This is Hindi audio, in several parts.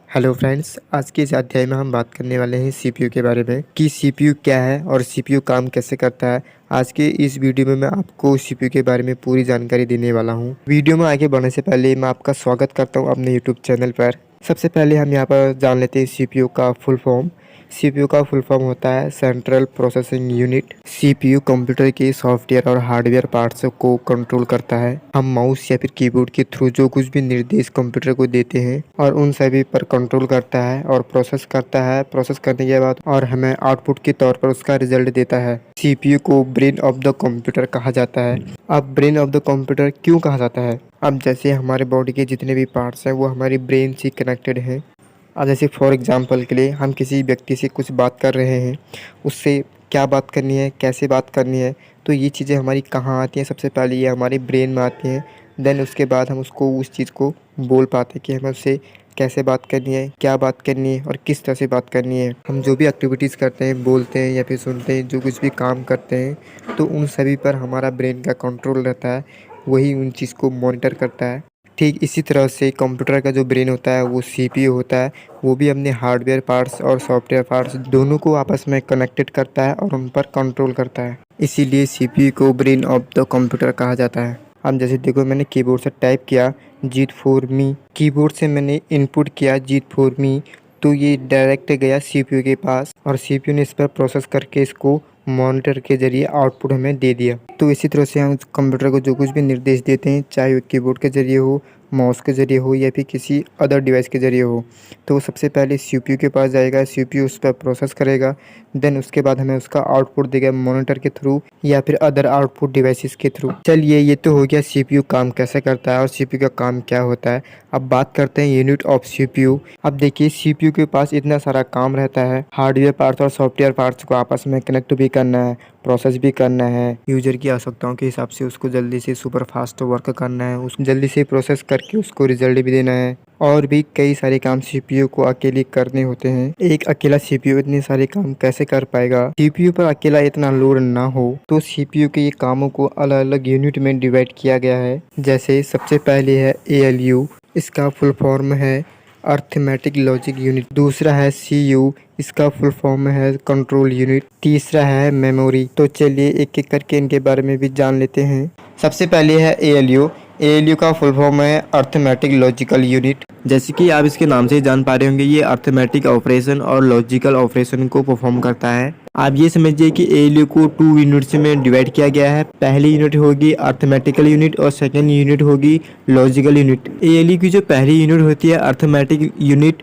हेलो फ्रेंड्स, आज के इस अध्याय में हम बात करने वाले हैं सीपीयू के बारे में कि सीपीयू क्या है और सीपीयू काम कैसे करता है। आज के इस वीडियो में मैं आपको सीपीयू के बारे में पूरी जानकारी देने वाला हूं। वीडियो में आगे बढ़ने से पहले मैं आपका स्वागत करता हूं अपने यूट्यूब चैनल पर। सबसे पहले हम यहां पर जान लेते हैं सीपीयू का फुल फॉर्म। सीपीयू का फुल फॉर्म होता है central processing unit. CPU computer के सॉफ्टवेयर और हार्डवेयर पार्ट्स को कंट्रोल करता है। हम माउस या फिर कीबोर्ड के थ्रू जो कुछ भी निर्देश कंप्यूटर को देते हैं और उन सभी पर कंट्रोल करता है और प्रोसेस करता है। प्रोसेस करने के बाद और हमें आउटपुट के तौर पर उसका रिजल्ट देता है। सीपीयू को ब्रेन ऑफ द कंप्यूटर कहा जाता है। अब ब्रेन ऑफ द कंप्यूटर क्यों कहा जाता है? अब जैसे हमारे बॉडी के जितने भी पार्ट्स हैं वो हमारी ब्रेन से कनेक्टेड हैं। अब जैसे फॉर एग्जांपल के लिए हम किसी व्यक्ति से कुछ बात कर रहे हैं, उससे क्या बात करनी है, कैसे बात करनी है, तो ये चीज़ें हमारी कहाँ आती हैं? सबसे पहले ये हमारे ब्रेन में आती हैं। देन उसके बाद हम उसको उस चीज़ को बोल पाते हैं कि हमें उससे कैसे बात करनी है, क्या बात करनी है और किस तरह से बात करनी है। हम जो भी एक्टिविटीज़ करते हैं, बोलते हैं या फिर सुनते हैं, जो कुछ भी काम करते हैं, तो उन सभी पर हमारा ब्रेन का कंट्रोल रहता है। वही उन चीज़ को मॉनिटर करता है। ठीक इसी तरह से कंप्यूटर का जो ब्रेन होता है वो सीपीयू होता है। वो भी अपने हार्डवेयर पार्ट्स और सॉफ्टवेयर पार्ट्स दोनों को आपस में कनेक्टेड करता है और उन पर कंट्रोल करता है। इसीलिए सीपीयू को ब्रेन ऑफ द कंप्यूटर कहा जाता है। अब जैसे देखो, मैंने कीबोर्ड से टाइप किया जीत फॉर मी, कीबोर्ड से मैंने इनपुट किया जीत फॉर मी, तो ये डायरेक्ट गया सीपीयू के पास और सीपीयू ने इस पर प्रोसेस करके इसको मॉनिटर के जरिए आउटपुट हमें दे दिया। तो इसी तरह से हम कंप्यूटर को जो कुछ भी निर्देश देते हैं, चाहे वो कीबोर्ड के जरिए हो, माउस के जरिए हो या फिर किसी अदर डिवाइस के जरिए हो, तो वो सबसे पहले सीपीयू के पास जाएगा। सीपीयू उस पर प्रोसेस करेगा। देन उसके बाद हमें उसका आउटपुट देगा मॉनिटर के थ्रू या फिर अदर आउटपुट डिवाइसेस के थ्रू। चलिए, ये तो हो गया सीपीयू काम कैसे करता है और सीपीयू का काम क्या होता है। अब बात करते हैं यूनिट ऑफ सीपीयू। अब देखिए, सीपीयू के पास इतना सारा काम रहता है। हार्डवेयर पार्ट्स और सॉफ्टवेयर पार्ट्स को आपस में कनेक्ट भी करना है, प्रोसेस भी करना है, यूजर की आवश्यकताओं के हिसाब से उसको जल्दी से सुपर फास्ट वर्क करना है, उसको जल्दी से प्रोसेस करके उसको रिजल्ट भी देना है। और भी कई सारे काम सीपीयू को अकेले करने होते हैं। एक अकेला सीपीयू इतने सारे काम कैसे कर पाएगा? सीपीयू पर अकेला इतना लोड ना हो तो सीपीयू के ये कामों को अलग अलग यूनिट में डिवाइड किया गया है। जैसे सबसे पहले है एएलयू, इसका फुल फॉर्म है अर्थमेटिक लॉजिक यूनिट। दूसरा है सीयू, इसका फुल फॉर्म है कंट्रोल यूनिट। तीसरा है मेमोरी। तो चलिए एक एक करके इनके बारे में भी जान लेते हैं। सबसे पहले है एएलयू। एएलयू का फुल फॉर्म है अर्थमेटिक लॉजिकल यूनिट। जैसे कि आप इसके नाम से ही जान पा रहे होंगे, ये अर्थमेटिक ऑपरेशन और लॉजिकल ऑपरेशन को परफॉर्म करता है। आप ये समझिए कि एएलयू को 2 यूनिट्स में डिवाइड किया गया है। पहली यूनिट होगी अर्थमेटिकल यूनिट और सेकेंड यूनिट होगी लॉजिकल यूनिट। एएलयू की जो पहली यूनिट होती है अर्थमेटिक यूनिट,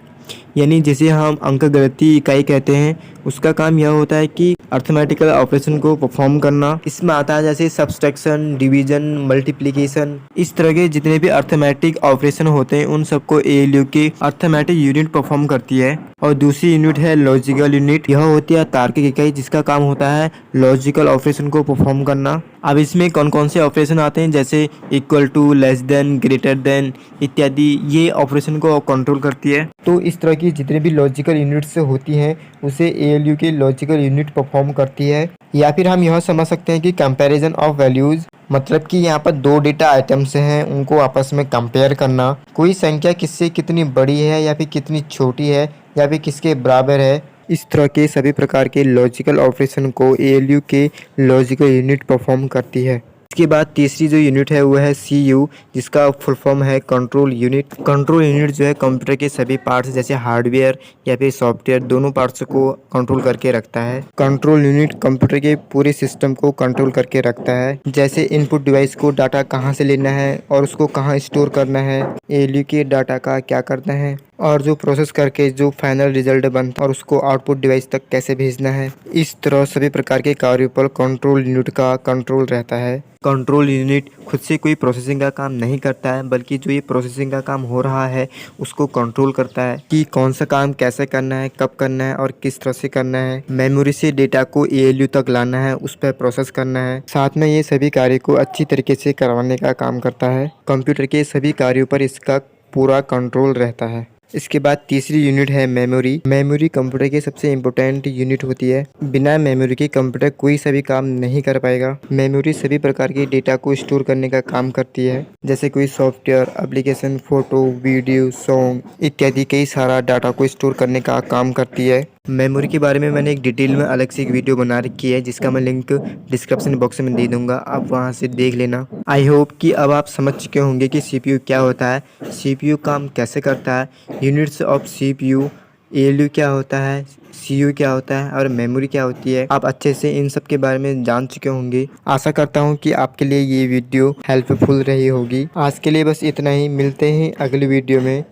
यानी जिसे हम अंकगणितीय इकाई कहते हैं, उसका काम यह होता है कि अर्थमेटिकल ऑपरेशन को परफॉर्म करना। इसमें आता है जैसे सब्सट्रैक्शन, डिवीजन, मल्टीप्लिकेशन, इस तरह के जितने भी अर्थमेटिक ऑपरेशन होते हैं उन सबको एएलयू की अर्थमेटिक यूनिट परफॉर्म करती है। और दूसरी यूनिट है लॉजिकल यूनिट। यह होती है तार्किक इकाई जिसका काम होता है लॉजिकल ऑपरेशन को परफॉर्म करना। अब इसमें कौन कौन से ऑपरेशन आते हैं, जैसे equal to, less than, greater than इत्यादि, ये ऑपरेशन को कंट्रोल करती है। तो इस तरह की जितने भी लॉजिकल यूनिट्स होती हैं उसे एएलयू की लॉजिकल यूनिट परफॉर्म करती है। या फिर हम यह समझ सकते हैं कि कंपैरिजन ऑफ वैल्यूज, मतलब कि यहाँ पर दो डेटा आइटम्स हैं, उनको आपस में कंपेयर करना। कोई संख्या किससे कितनी बड़ी है या फिर कितनी छोटी है या फिर किसके बराबर है, इस तरह के सभी प्रकार के लॉजिकल ऑपरेशन को एएलयू के लॉजिकल यूनिट परफॉर्म करती है। इसके बाद तीसरी जो यूनिट है वो है सीयू, जिसका फुल फॉर्म है कंट्रोल यूनिट। कंट्रोल यूनिट जो है कंप्यूटर के सभी पार्ट्स जैसे हार्डवेयर या फिर सॉफ्टवेयर दोनों पार्ट्स को कंट्रोल करके रखता है। कंट्रोल यूनिट कंप्यूटर के पूरे सिस्टम को कंट्रोल करके रखता है, जैसे इनपुट डिवाइस को डाटा कहाँ से लेना है और उसको कहाँ स्टोर करना है, एएलयू के डाटा का क्या करना है और जो प्रोसेस करके जो फाइनल रिजल्ट बनता है और उसको आउटपुट डिवाइस तक कैसे भेजना है। इस तरह सभी प्रकार के कार्यों पर कंट्रोल यूनिट का कंट्रोल रहता है। कंट्रोल यूनिट खुद से कोई प्रोसेसिंग का काम नहीं करता है, बल्कि जो ये प्रोसेसिंग का काम हो रहा है उसको कंट्रोल करता है कि कौन सा काम कैसे करना है, कब करना है और किस तरह से करना है। मेमोरी से डेटा को एएलयू तक लाना है, उस पर प्रोसेस करना है। साथ में ये सभी कार्य को अच्छी तरीके से करवाने का काम करता है। कंप्यूटर के सभी कार्यों पर इसका पूरा कंट्रोल रहता है। इसके बाद तीसरी यूनिट है मेमोरी। मेमोरी कंप्यूटर की सबसे इम्पोर्टेंट यूनिट होती है। बिना मेमोरी के कंप्यूटर कोई सा भी काम नहीं कर पाएगा। मेमोरी सभी प्रकार के डेटा को स्टोर करने का काम करती है, जैसे कोई software, application, photo, video, song इत्यादि कई सारा डाटा को स्टोर करने का काम करती है। मेमोरी के बारे में मैंने एक डिटेल में अलग से एक वीडियो बना रखी है, जिसका मैं लिंक डिस्क्रिप्शन बॉक्स में दे दूंगा, आप वहां से देख लेना। आई होप कि अब आप समझ चुके होंगे कि सीपीयू क्या होता है, सीपीयू काम कैसे करता है, यूनिट्स ऑफ सीपीयू, एएलयू क्या होता है, सीयू क्या होता है और मेमोरी क्या होती है। आप अच्छे से इन सब के बारे में जान चुके होंगे। आशा करता हूँ कि आपके लिए ये वीडियो हेल्पफुल रही होगी। आज के लिए बस इतना ही, मिलते हैं अगली वीडियो में।